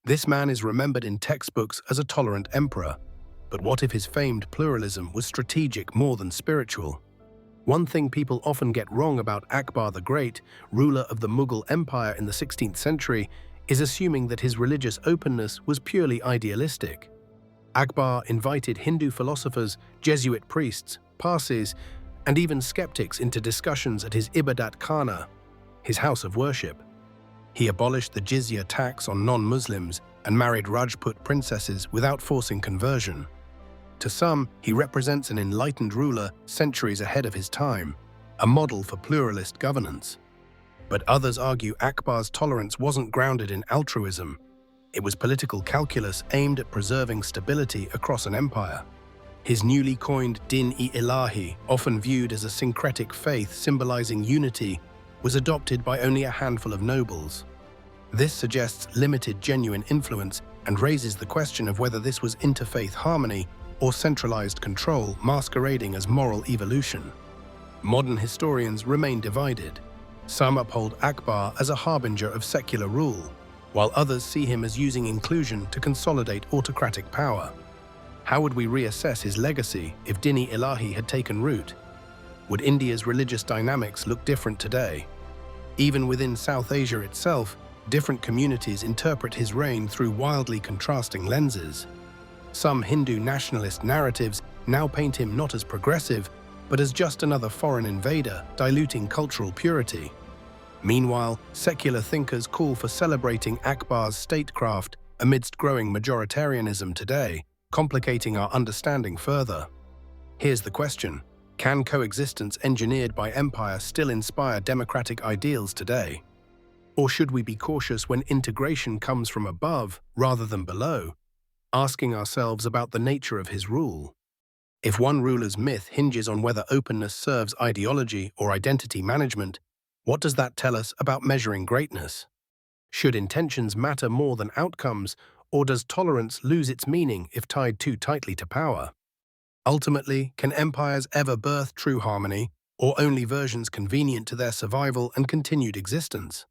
This man is remembered in textbooks as a tolerant emperor, but what if his famed pluralism was strategic more than spiritual? One thing people often get wrong about Akbar the Great, ruler of the Mughal Empire in the 16th century, is assuming that his religious openness was purely idealistic. Akbar invited Hindu philosophers, Jesuit priests, Parsis, and even skeptics into discussions at his Ibadat Khana, his house of worship. He abolished the jizya tax on non-Muslims and married Rajput princesses without forcing conversion. To some, he represents an enlightened ruler centuries ahead of his time, a model for pluralist governance. But others argue Akbar's tolerance wasn't grounded in altruism. It was political calculus aimed at preserving stability across an empire. His newly coined Din-e-Ilahi, often viewed as a syncretic faith symbolizing unity, was adopted by only a handful of nobles. This suggests limited genuine influence and raises the question of whether this was interfaith harmony or centralized control masquerading as moral evolution. Modern historians remain divided. Some uphold Akbar as a harbinger of secular rule, while others see him as using inclusion to consolidate autocratic power. How would we reassess his legacy if Din-e-Ilahi had taken root? Would India's religious dynamics look different today? Even within South Asia itself, different communities interpret his reign through wildly contrasting lenses. Some Hindu nationalist narratives now paint him not as progressive, but as just another foreign invader, diluting cultural purity. Meanwhile, secular thinkers call for celebrating Akbar's statecraft amidst growing majoritarianism today, complicating our understanding further. Here's the question: can coexistence engineered by empire still inspire democratic ideals today? Or should we be cautious when integration comes from above rather than below, asking ourselves about the nature of his rule? If one ruler's myth hinges on whether openness serves ideology or identity management, what does that tell us about measuring greatness? Should intentions matter more than outcomes, or does tolerance lose its meaning if tied too tightly to power? Ultimately, can empires ever birth true harmony, or only versions convenient to their survival and continued existence?